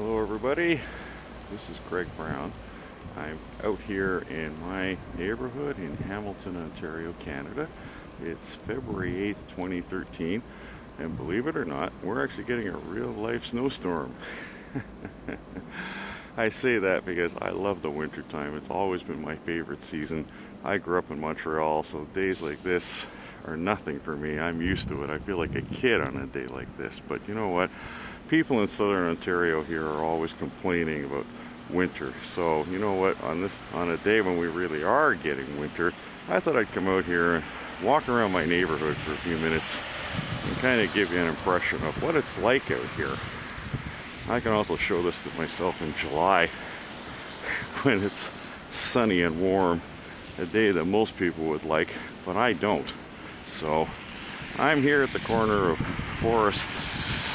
Hello everybody, this is Greg Brown. I'm out here in my neighborhood in Hamilton, Ontario, Canada. It's February 8th, 2013, and believe it or not, we're actually getting a real life snowstorm. I say that because I love the winter time. It's always been my favorite season. I grew up in Montreal, so days like this are nothing for me. I'm used to it. I feel like a kid on a day like this. But you know what? People in southern Ontario here are always complaining about winter. So you know what? On a day when we really are getting winter, I thought I'd come out here and walk around my neighborhood for a few minutes and kind of give you an impression of what it's like out here. I can also show this to myself in July when it's sunny and warm, a day that most people would like, but I don't. So I'm here at the corner of Forest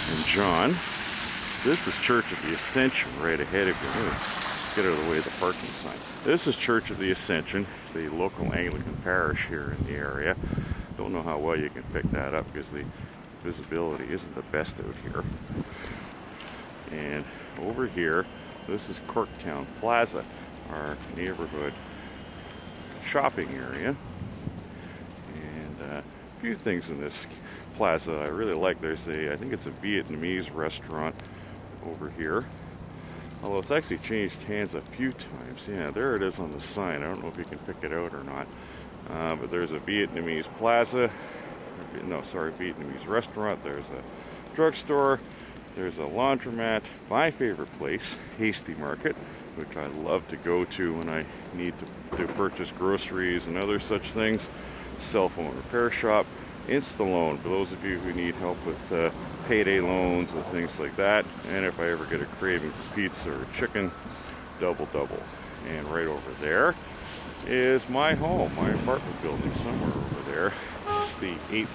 and John. This is Church of the Ascension right ahead of you. Get out of the way of the parking sign. This is Church of the Ascension, the local Anglican parish here in the area. Don't know how well you can pick that up because the visibility isn't the best out here. And over here, this is Corktown Plaza, our neighborhood shopping area. And a few things in this plaza I really like. There's I think it's a Vietnamese restaurant over here. Although it's actually changed hands a few times. Yeah, there it is on the sign. I don't know if you can pick it out or not. But there's a Vietnamese plaza. No, sorry, Vietnamese restaurant. There's a drugstore. There's a laundromat. My favorite place, Hasty Market, which I love to go to when I need to purchase groceries and other such things. Cell phone repair shop. Insta-loan for those of you who need help with payday loans and things like that. And if I ever get a craving for pizza or chicken, Double. And right over there is my home, my apartment building somewhere over there. It's the 8th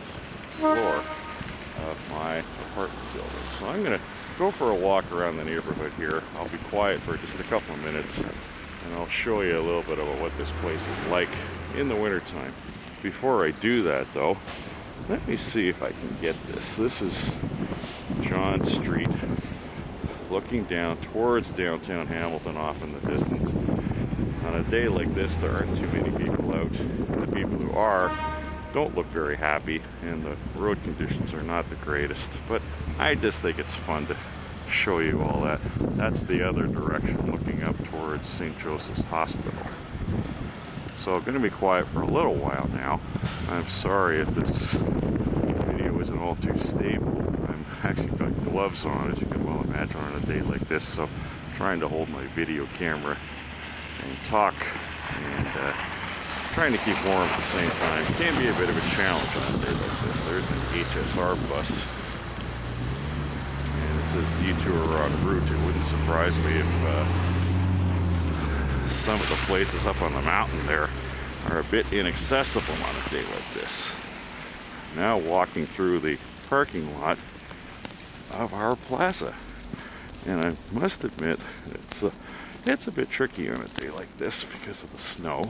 floor of my apartment building. So I'm going to go for a walk around the neighborhood here. I'll be quiet for just a couple of minutes and I'll show you a little bit about what this place is like in the wintertime. Before I do that though, let me see if I can get this. This is Yonge Street, looking down towards downtown Hamilton off in the distance. On a day like this, there aren't too many people out. The people who are don't look very happy, and the road conditions are not the greatest. But I just think it's fun to show you all that. That's the other direction, looking up towards St. Joseph's Hospital. So I'm going to be quiet for a little while now. I'm sorry if this video isn't all too stable. I'm actually got gloves on, as you can well imagine, on a day like this. So I'm trying to hold my video camera and talk and trying to keep warm at the same time. It can be a bit of a challenge on a day like this. There's an HSR bus. And it says detour en route. It wouldn't surprise me if some of the places up on the mountain there are a bit inaccessible on a day like this. Now walking through the parking lot of our plaza, and I must admit it's a bit tricky on a day like this because of the snow.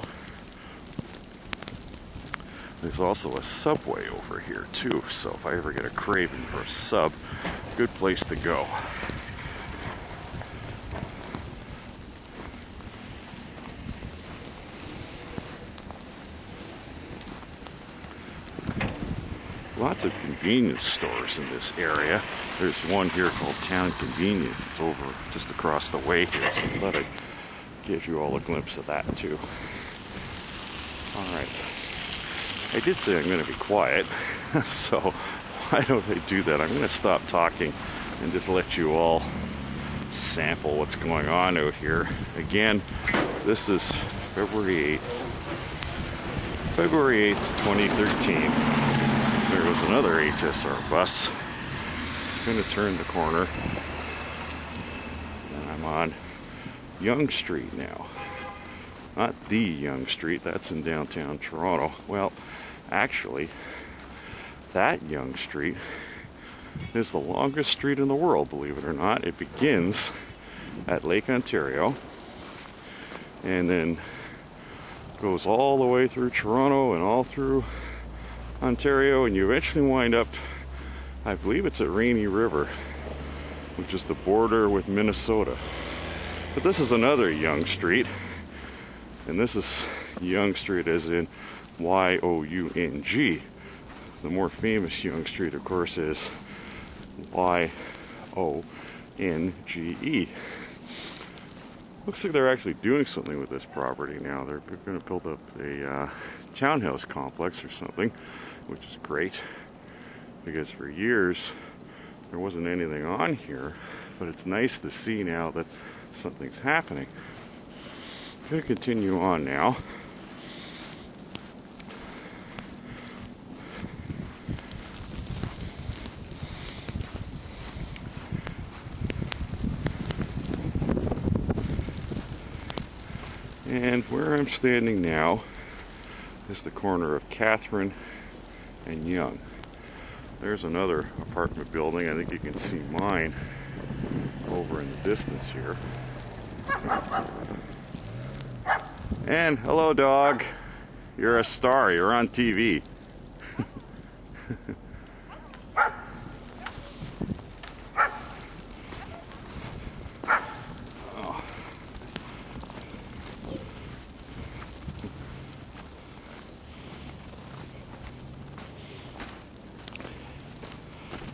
There's also a Subway over here too, so if I ever get a craving for a sub, good place to go. Lots of convenience stores in this area. There's one here called Town Convenience. It's over just across the way here. So I thought I'd give you all a glimpse of that too. Alright. I did say I'm going to be quiet, so why don't I do that? I'm going to stop talking and just let you all sample what's going on out here. Again, this is February 8th. February 8th, 2013. There goes another HSR bus. I'm going to turn the corner and I'm on Yonge Street now. Not the Yonge Street, that's in downtown Toronto. Well, actually, that Yonge Street is the longest street in the world, believe it or not. It begins at Lake Ontario and then goes all the way through Toronto and all through Ontario, and you eventually wind up, I believe it's at Rainy River, which is the border with Minnesota. But this is another Yonge Street, and this is Yonge Street as in Y-O-U-N-G. The more famous Yonge Street, of course, is Y-O-N-G-E. Looks like they're actually doing something with this property now. They're going to build up a townhouse complex or something, which is great, because for years there wasn't anything on here, but it's nice to see now that something's happening. I'm going to continue on now. And where I'm standing now is the corner of Catherine and Yonge. There's another apartment building. I think you can see mine over in the distance here. And hello, dog. You're a star. You're on TV.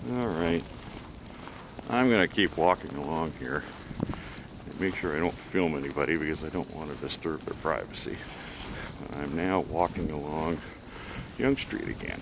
Alright, I'm going to keep walking along here and make sure I don't film anybody because I don't want to disturb their privacy. I'm now walking along Yonge Street again.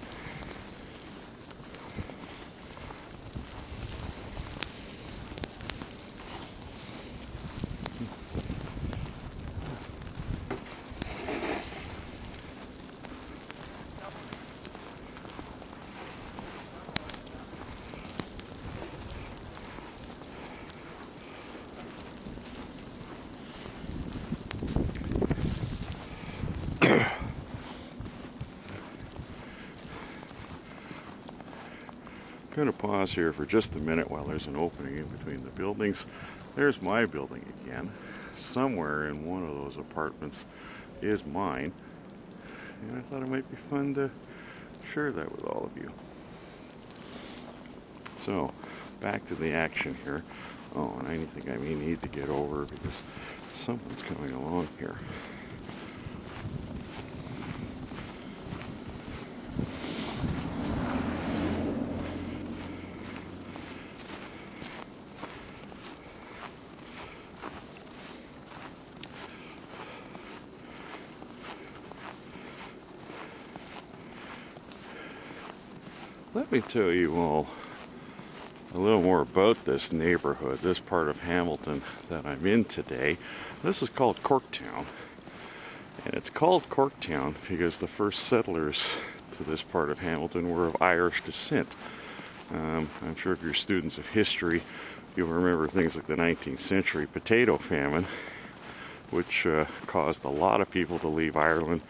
I'm going to pause here for just a minute while there's an opening in between the buildings. There's my building again. Somewhere in one of those apartments is mine. And I thought it might be fun to share that with all of you. So, back to the action here. Oh, and I think I may need to get over because someone's coming along here. Let me tell you all a little more about this neighborhood, this part of Hamilton that I'm in today. This is called Corktown, and it's called Corktown because the first settlers to this part of Hamilton were of Irish descent. I'm sure if you're students of history, you'll remember things like the 19th century potato famine, which caused a lot of people to leave Ireland.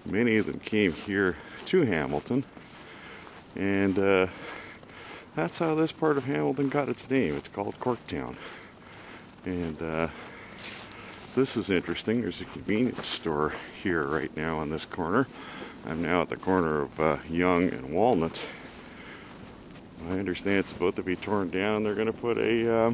Many of them came here to Hamilton. And that's how this part of Hamilton got its name. It's called Corktown. And this is interesting. There's a convenience store here right now on this corner. I'm now at the corner of Yonge and Walnut. I understand it's about to be torn down. They're going to put a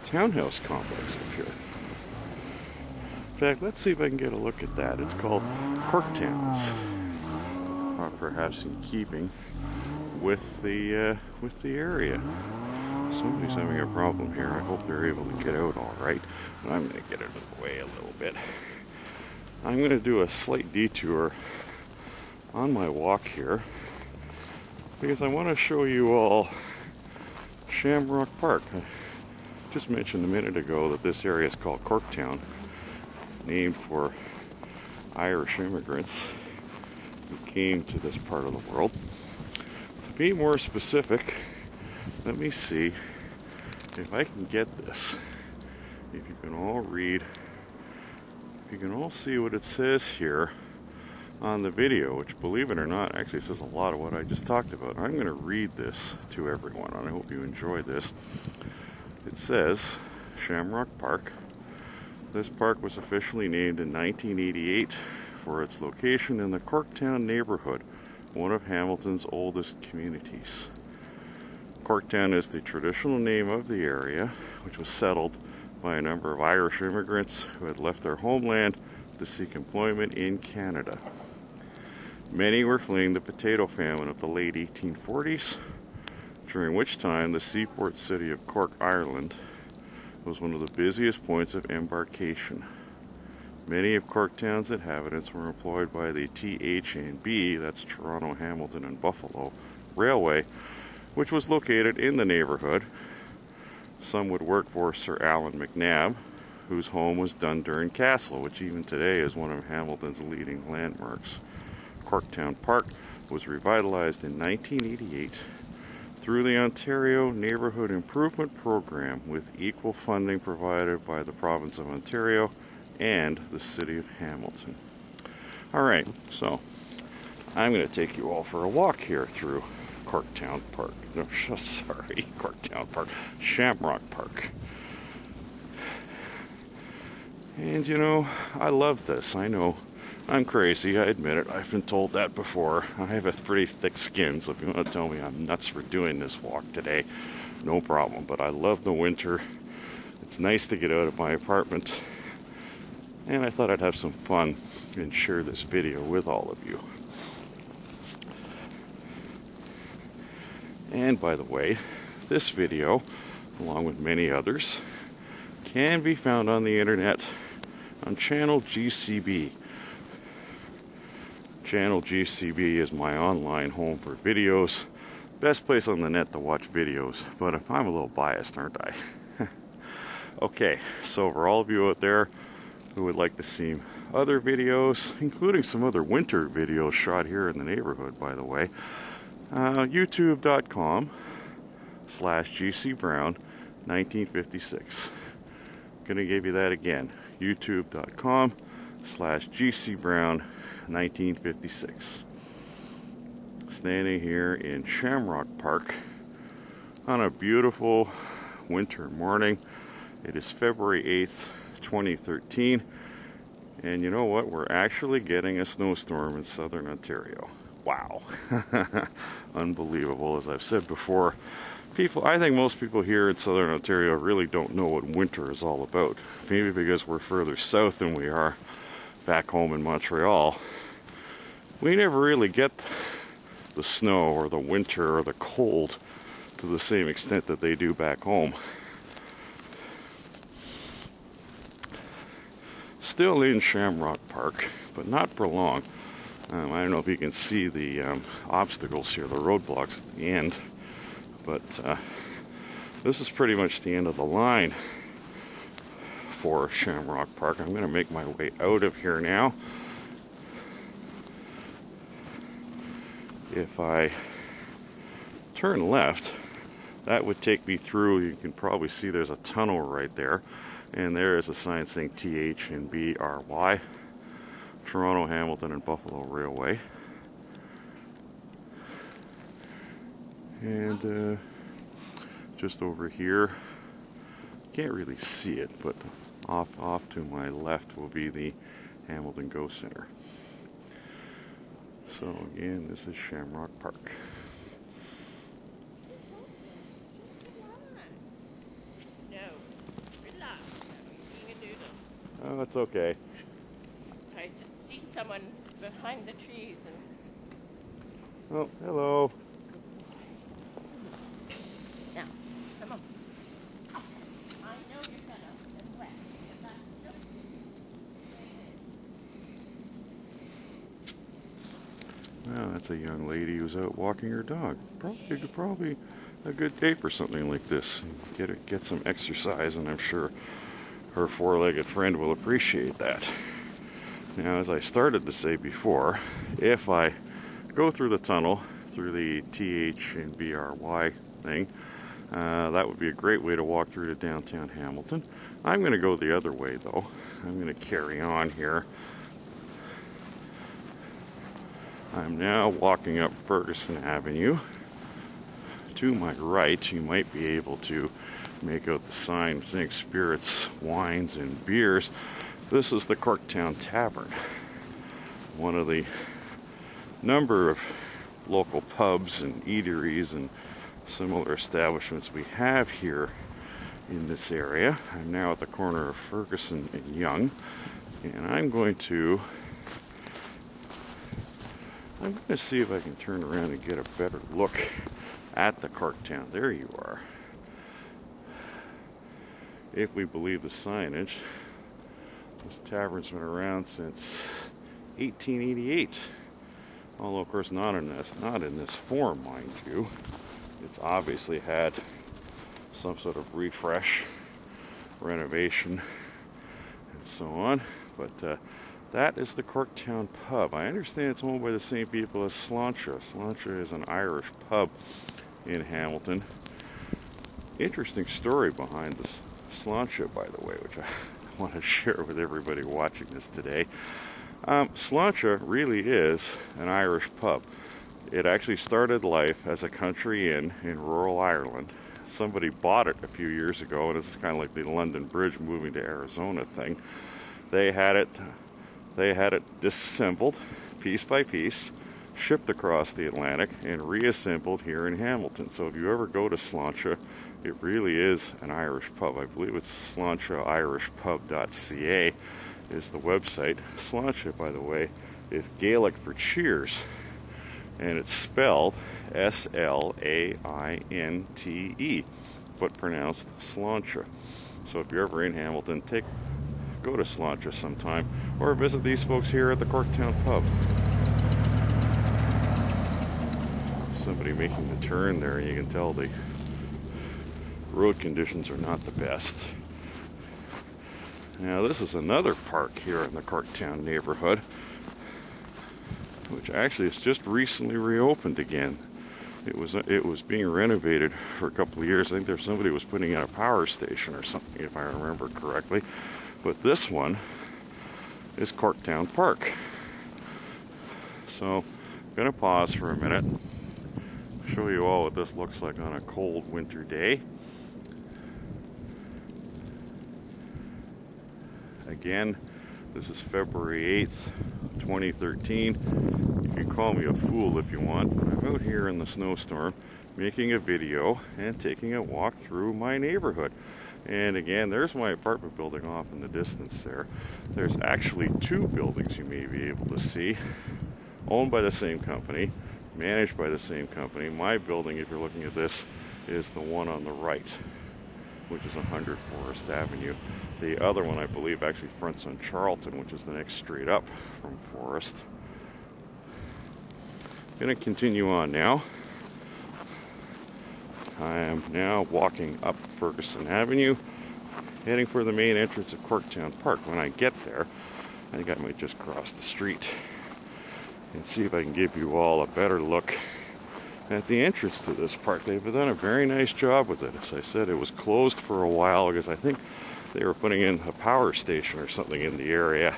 townhouse complex up here. In fact, let's see if I can get a look at that. It's called Corktowns. Or perhaps in keeping with the area. Somebody's having a problem here. I hope they're able to get out all right. But I'm going to get out of the way a little bit. I'm going to do a slight detour on my walk here because I want to show you all Shamrock Park. I just mentioned a minute ago that this area is called Corktown, named for Irish immigrants who came to this part of the world. To be more specific, let me see if I can get this. If you can all read, if you can all see what it says here on the video, which, believe it or not, actually says a lot of what I just talked about. I'm going to read this to everyone, and I hope you enjoy this. It says, Shamrock Park. This park was officially named in 1988 for its location in the Corktown neighbourhood, one of Hamilton's oldest communities. Corktown is the traditional name of the area, which was settled by a number of Irish immigrants who had left their homeland to seek employment in Canada. Many were fleeing the potato famine of the late 1840s, during which time the seaport city of Cork, Ireland, was one of the busiest points of embarkation. Many of Corktown's inhabitants were employed by the TH&B, that's Toronto, Hamilton, and Buffalo Railway, which was located in the neighbourhood. Some would work for Sir Allan McNab, whose home was Dundurn Castle, which even today is one of Hamilton's leading landmarks. Corktown Park was revitalized in 1988 through the Ontario Neighbourhood Improvement Program, with equal funding provided by the province of Ontario and the city of Hamilton. Alright, so I'm going to take you all for a walk here through Corktown Park. No, sorry, Corktown Park. Shamrock Park. And you know, I love this. I know I'm crazy, I admit it. I've been told that before. I have a pretty thick skin, so if you want to tell me I'm nuts for doing this walk today, no problem. But I love the winter. It's nice to get out of my apartment. And I thought I'd have some fun and share this video with all of you. And by the way, this video, along with many others, can be found on the internet on channel GCB. Channel GCB is my online home for videos. Best place on the net to watch videos, but I'm a little biased, aren't I? Okay, so for all of you out there who would like to see other videos, including some other winter videos shot here in the neighborhood, by the way, youtube.com/GCBrown1956. Gonna give you that again. youtube.com/GCBrown1956. Standing here in Shamrock Park on a beautiful winter morning. It is February 8th, 2013, and you know what? We're actually getting a snowstorm in southern Ontario. Wow. Unbelievable. As I've said before, I think most people here in southern Ontario really don't know what winter is all about. Maybe because we're further south than we are back home in Montreal. We never really get the snow or the winter or the cold to the same extent that they do back home. Still in Shamrock Park, but not for long. I don't know if you can see the obstacles here, the roadblocks at the end, but this is pretty much the end of the line for Shamrock Park. I'm going to make my way out of here now. If I turn left, that would take me through. You can probably see there's a tunnel right there, and there is a sign saying TH&BRY, Toronto, Hamilton, and Buffalo Railway. And just over here, can't really see it, but off to my left will be the Hamilton Go Center. So again, this is Shamrock Park. Oh, that's okay. I just see someone behind the trees and... Oh, hello. Now, come on. I know you're gonna and wet. If that's still... Well, that's a young lady who's out walking her dog. Probably a good day for something like this. Get some exercise, and I'm sure her four-legged friend will appreciate that. Now, as I started to say before, if I go through the tunnel, through the TH&BRY thing, that would be a great way to walk through to downtown Hamilton. I'm going to go the other way, though. I'm going to carry on here. I'm now walking up Ferguson Avenue. To my right, you might be able to make out the sign saying spirits, wines, and beers. This is the Corktown Tavern, one of the number of local pubs and eateries and similar establishments we have here in this area. I'm now at the corner of Ferguson and Yonge, and I'm going to see if I can turn around and get a better look at the Corktown. There you are. If we believe the signage, this tavern's been around since 1888. Although, of course, not in this form, mind you. It's obviously had some sort of refresh, renovation, and so on. But that is the Corktown Pub. I understand it's owned by the same people as Sláinte. Sláinte is an Irish pub in Hamilton. Interesting story behind this Sláinte, by the way, which I want to share with everybody watching this today. Sláinte really is an Irish pub. It actually started life as a country inn in rural Ireland. Somebody bought it a few years ago, and it's kind of like the London Bridge moving to Arizona thing. They had it disassembled piece by piece, shipped across the Atlantic, and reassembled here in Hamilton. So if you ever go to Sláinte, it really is an Irish pub. I believe it's slánteirishpub.ca is the website. Sláinte, by the way, is Gaelic for cheers, and it's spelled S-L-A-I-N-T-E, but pronounced Sláinte. So if you're ever in Hamilton, go to Sláinte sometime, or visit these folks here at the Corktown Pub. Somebody making the turn there, and you can tell the road conditions are not the best. Now this is another park here in the Corktown neighborhood, which actually has just recently reopened again. It was being renovated for a couple of years. I think somebody was putting in a power station or something, if I remember correctly. But this one is Corktown Park. So I'm gonna pause for a minute, show you all what this looks like on a cold winter day. Again, this is February 8th, 2013. You can call me a fool if you want, but I'm out here in the snowstorm making a video and taking a walk through my neighborhood. And again, there's my apartment building off in the distance there. There's actually two buildings you may be able to see, owned by the same company, managed by the same company. My building, if you're looking at this, is the one on the right, which is 100 Forest Avenue. The other one, I believe, actually fronts on Charlton, which is the next street up from Forest. I'm going to continue on now. I am now walking up Ferguson Avenue, heading for the main entrance of Corktown Park. When I get there, I think I might just cross the street and see if I can give you all a better look at the entrance to this park. They've done a very nice job with it. As I said, it was closed for a while because I think they were putting in a power station or something in the area,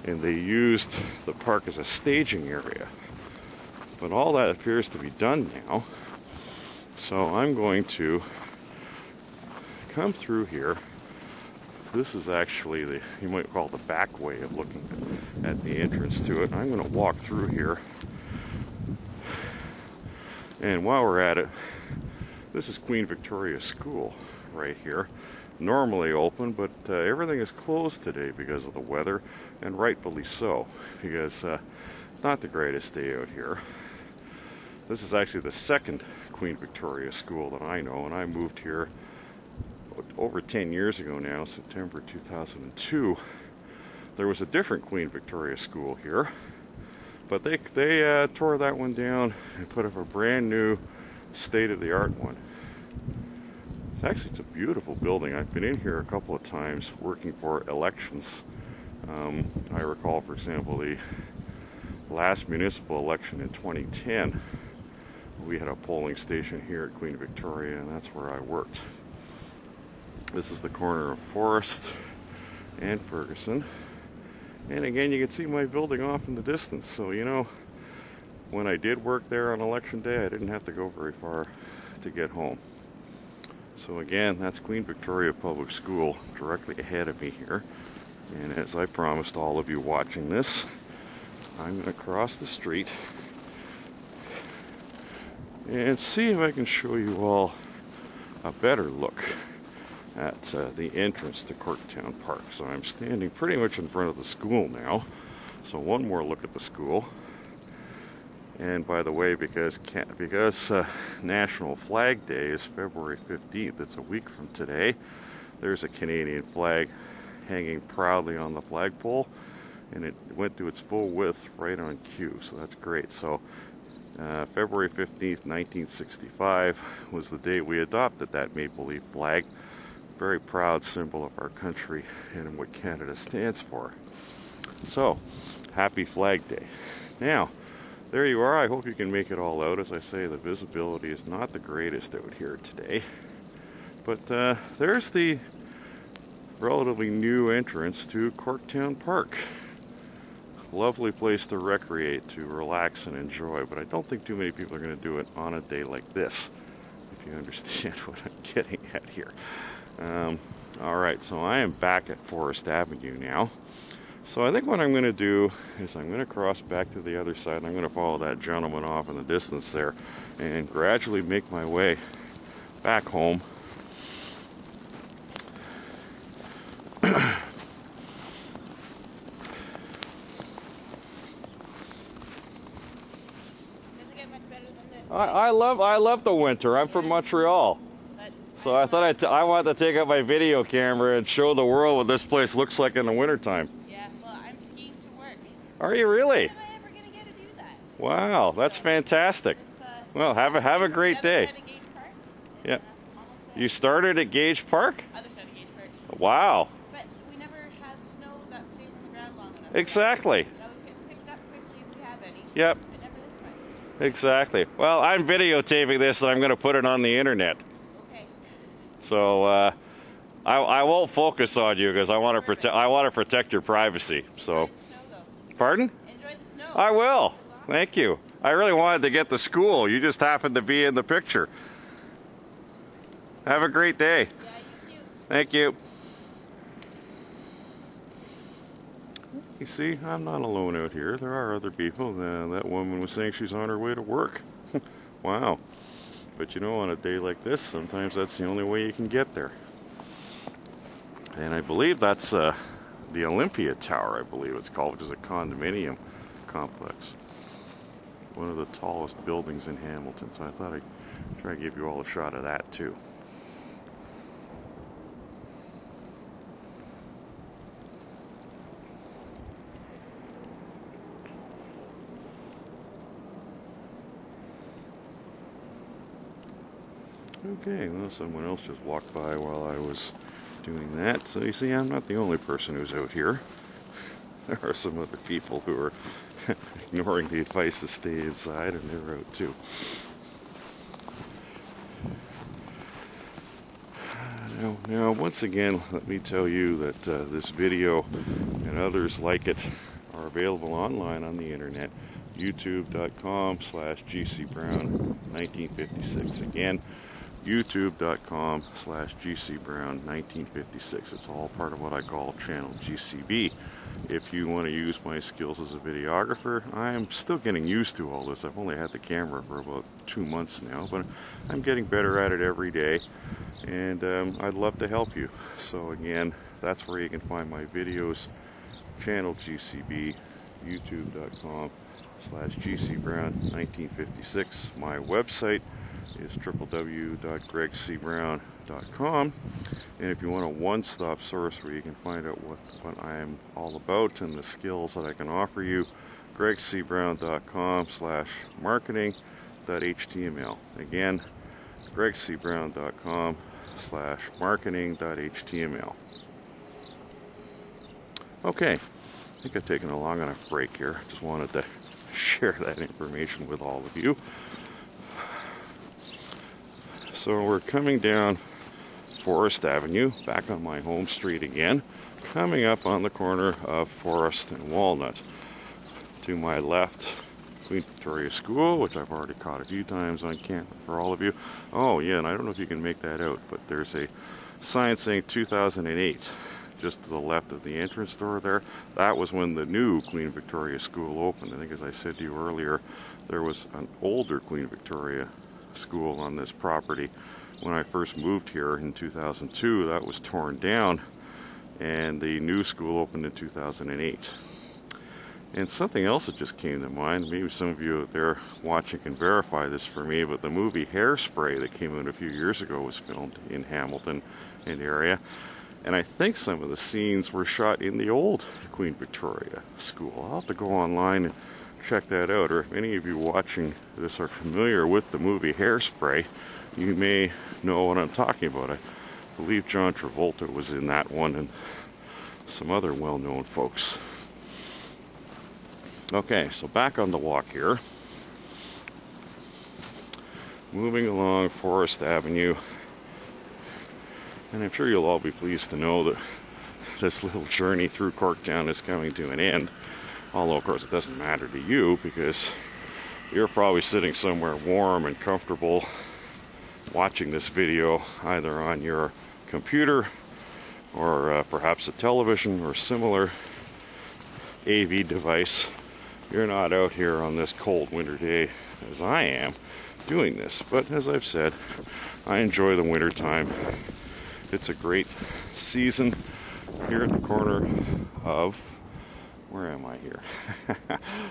and they used the park as a staging area. But all that appears to be done now. So I'm going to come through here. This is actually you might call it the back way of looking at the entrance to it. I'm going to walk through here. And while we're at it, this is Queen Victoria School right here. Normally open, but everything is closed today because of the weather, and rightfully so, because not the greatest day out here. This is actually the second Queen Victoria School that I know, and I moved here over 10 years ago now, September 2002. There was a different Queen Victoria School here, but they tore that one down and put up a brand new state-of-the-art one. It's a beautiful building. I've been in here a couple of times working for elections. I recall, for example, the last municipal election in 2010. We had a polling station here at Queen Victoria, and that's where I worked. This is the corner of Forest and Ferguson. And again, you can see my building off in the distance. So, you know, when I did work there on election day, I didn't have to go very far to get home. So again, that's Queen Victoria Public School directly ahead of me here. And as I promised all of you watching this, I'm going to cross the street and see if I can show you all a better look at the entrance to Corktown Park. So I'm standing pretty much in front of the school now. So one more look at the school. And by the way, because National Flag Day is February 15th, it's a week from today, there's a Canadian flag hanging proudly on the flagpole, and it went to its full width right on cue, so that's great. So February 15th, 1965 was the day we adopted that maple leaf flag. Very proud symbol of our country and what Canada stands for. So, happy Flag Day. Now, there you are. I hope you can make it all out. As I say, the visibility is not the greatest out here today. But there's the relatively new entrance to Corktown Park. Lovely place to recreate, to relax and enjoy, but I don't think too many people are going to do it on a day like this, if you understand what I'm getting at here. Alright, so I am back at Forest Avenue now. So I think what I'm going to do is I'm going to cross back to the other side, and I'm going to follow that gentleman off in the distance there and gradually make my way back home. I love the winter. I'm from Montreal. So I thought I wanted to take out my video camera and show the world what this place looks like in the wintertime. Yeah, well, I'm skiing to work. Are you really? When am I ever going to get to do that? Wow, that's fantastic. Well, have a great day. Yeah. You started at Gage Park? Other side of Gage Park. Wow. But we never had snow that stays on the ground long enough. Exactly. It always gets picked up quickly if we have any. Yep. But never this much. Exactly. Well, I'm videotaping this and I'm going to put it on the internet. Okay. So I won't focus on you because I want to protect your privacy. So. Enjoy the snow, though. Pardon? Enjoy the snow. I will. Thank you. I really wanted to get to school. You just happened to be in the picture. Have a great day. Yeah, you too. Thank you. You see, I'm not alone out here. There are other people. That woman was saying she's on her way to work. Wow. But you know, on a day like this, sometimes that's the only way you can get there. And I believe that's the Olympia Tower, I believe it's called, which is a condominium complex. One of the tallest buildings in Hamilton. So I thought I'd try to give you all a shot of that too. Okay, well, someone else just walked by while I was doing that. So you see, I'm not the only person who's out here. There are some other people who are ignoring the advice to stay inside, and they're out too. Now, once again, let me tell you that this video and others like it are available online on the internet. youtube.com/GCBrown1956. Again, youtube.com/GCBrown1956. It's all part of what I call channel GCB. If you want to use my skills as a videographer, I'm still getting used to all this. I've only had the camera for about 2 months now, but I'm getting better at it every day, and I'd love to help you. So again, that's where you can find my videos, channel GCB, youtube.com/GCBrown1956. My website is www.gregcbrown.com, and if you want a one-stop source where you can find out what I am all about and the skills that I can offer you, gregcbrown.com/marketing.html. Again, gregcbrown.com/marketing.html. Okay, I think I've taken a long enough break here. Just wanted to share that information with all of you. So we're coming down Forest Avenue, back on my home street again, coming up on the corner of Forest and Walnut. To my left, Queen Victoria School, which I've already caught a few times on camera for all of you. Oh yeah, and I don't know if you can make that out, but there's a sign saying 2008 just to the left of the entrance door there. That was when the new Queen Victoria School opened. I think, as I said to you earlier, there was an older Queen Victoria school on this property. When I first moved here in 2002, that was torn down, and the new school opened in 2008. And something else that just came to mind, maybe some of you out there watching can verify this for me, but the movie Hairspray that came out a few years ago was filmed in Hamilton and area. And I think some of the scenes were shot in the old Queen Victoria School. I'll have to go online and check that out. Or if any of you watching this are familiar with the movie Hairspray, you may know what I'm talking about. I believe John Travolta was in that one and some other well-known folks. Okay, so back on the walk here. Moving along Forest Avenue. And I'm sure you'll all be pleased to know that this little journey through Corktown is coming to an end. Although, of course, it doesn't matter to you because you're probably sitting somewhere warm and comfortable watching this video either on your computer or perhaps a television or similar AV device. You're not out here on this cold winter day as I am doing this. But as I've said, I enjoy the winter time. It's a great season here at the corner of, where am I here?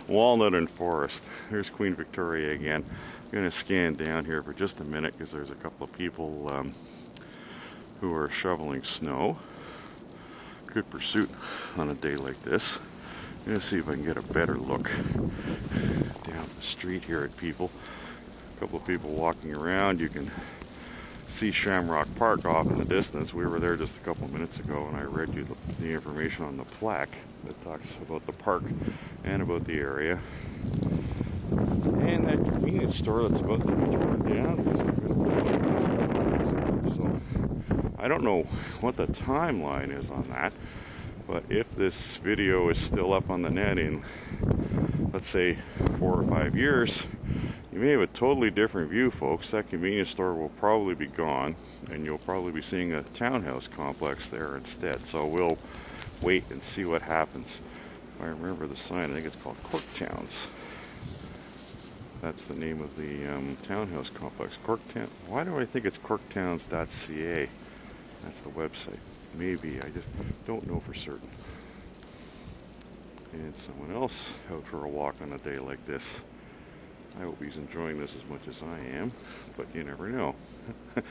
Walnut and Forest. There's Queen Victoria again. I'm going to scan down here for just a minute because there's a couple of people who are shoveling snow. Good pursuit on a day like this. I'm going to see if I can get a better look down the street here at people. A couple of people walking around. You can see Shamrock Park off in the distance. We were there just a couple of minutes ago and I read you the information on the plaque that talks about the park and about the area. And that convenience store that's about to be torn down because they're going to. So I don't know what the timeline is on that. But if this video is still up on the net in, let's say, 4 or 5 years, you may have a totally different view, folks. That convenience store will probably be gone, and you'll probably be seeing a townhouse complex there instead. So we'll wait and see what happens. If I remember the sign, I think it's called Corktowns. That's the name of the townhouse complex. Corktown. Why do I think it's corktowns.ca? That's the website. Maybe, I just don't know for certain. And someone else out for a walk on a day like this. I hope he's enjoying this as much as I am, but you never know. A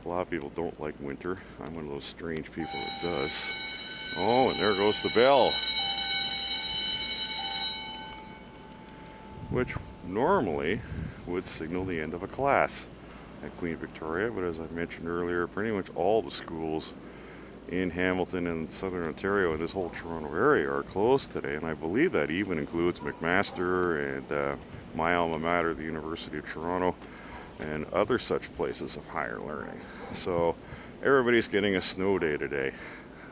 lot of people don't like winter. I'm one of those strange people that does. Oh, and there goes the bell. Which normally would signal the end of a class at Queen Victoria, but as I mentioned earlier, pretty much all the schools in Hamilton and Southern Ontario and this whole Toronto area are closed today, and I believe that even includes McMaster and my alma mater, the University of Toronto, and other such places of higher learning. So everybody's getting a snow day today.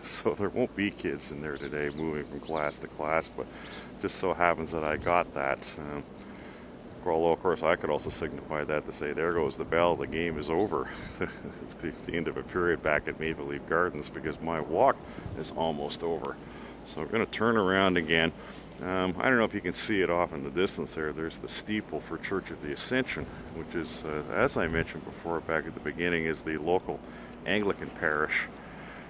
So there won't be kids in there today moving from class to class, but just so happens that I got that. Although, of course, I could also signify that to say, there goes the bell, the game is over. the end of a period back at Maple Leaf Gardens, because my walk is almost over. So we're going to turn around again. I don't know if you can see it off in the distance there. There's the steeple for Church of the Ascension, which is, as I mentioned before back at the beginning, is the local Anglican parish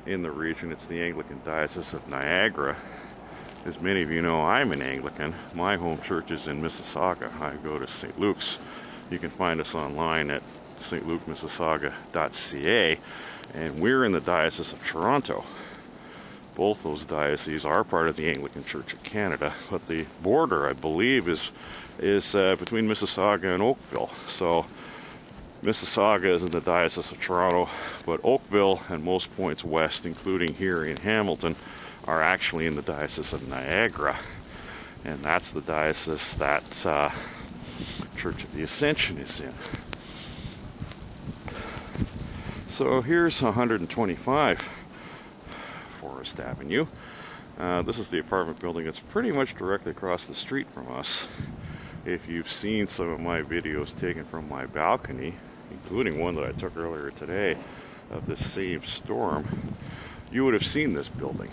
in the region. It's the Anglican Diocese of Niagara. As many of you know, I'm an Anglican. My home church is in Mississauga. I go to St. Luke's. You can find us online at stlukemississauga.ca, and we're in the Diocese of Toronto. Both those dioceses are part of the Anglican Church of Canada, but the border, I believe, is between Mississauga and Oakville. So Mississauga is in the Diocese of Toronto, but Oakville and most points west, including here in Hamilton, are actually in the Diocese of Niagara, and that's the diocese that Church of the Ascension is in. So here's 125 Forest Avenue. This is the apartment building that's pretty much directly across the street from us. If you've seen some of my videos taken from my balcony, including one that I took earlier today of this same storm, you would have seen this building.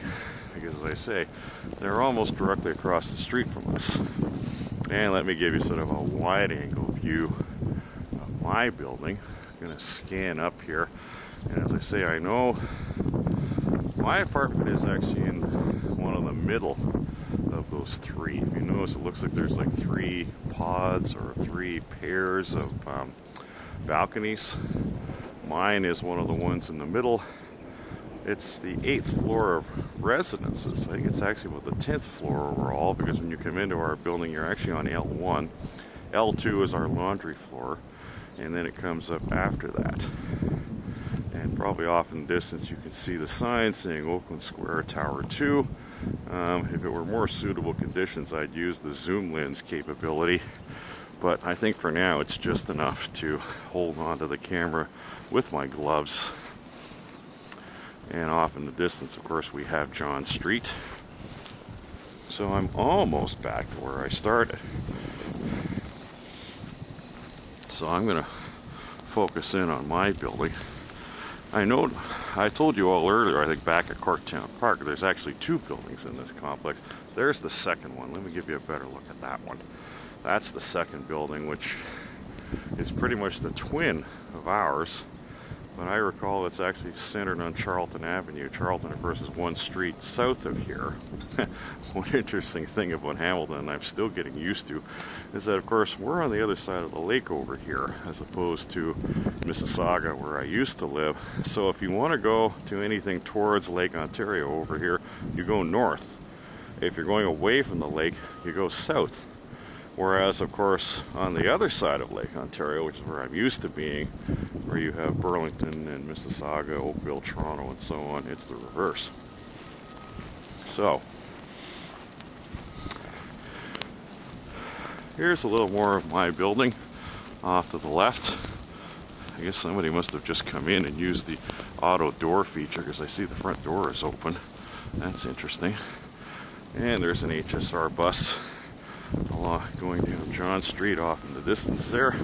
Because as I say, they're almost directly across the street from us. And let me give you sort of a wide angle view of my building. I'm going to scan up here. And as I say, I know my apartment is actually in one of the middle of those three. If you notice, it looks like there's like 3 pods or 3 pairs of balconies. Mine is one of the ones in the middle. It's the 8th floor of residences. I think it's actually about the 10th floor overall, because when you come into our building, you're actually on L1. L2 is our laundry floor, and then it comes up after that. And probably off in the distance, you can see the sign saying Oakland Square Tower 2. If it were more suitable conditions, I'd use the zoom lens capability. But I think for now, it's just enough to hold onto the camera with my gloves. And off in the distance, of course, we have Yonge Street. So I'm almost back to where I started. So I'm going to focus in on my building. I know I told you all earlier, I think back at Corktown Park, there's actually 2 buildings in this complex. There's the second one. Let me give you a better look at that one. That's the second building, which is pretty much the twin of ours. But I recall it's actually centered on Charlton Avenue. Charlton, of course, is 1 street south of here. One interesting thing about Hamilton, and I'm still getting used to, is that, of course, we're on the other side of the lake over here, as opposed to Mississauga, where I used to live. So if you want to go to anything towards Lake Ontario over here, you go north. If you're going away from the lake, you go south. Whereas, of course, on the other side of Lake Ontario, which is where I'm used to being, where you have Burlington and Mississauga, Oakville, Toronto, and so on, it's the reverse. So, here's a little more of my building off to the left. I guess somebody must have just come in and used the auto door feature, because I see the front door is open. That's interesting. And there's an HSR bus going down Yonge Street off in the distance there.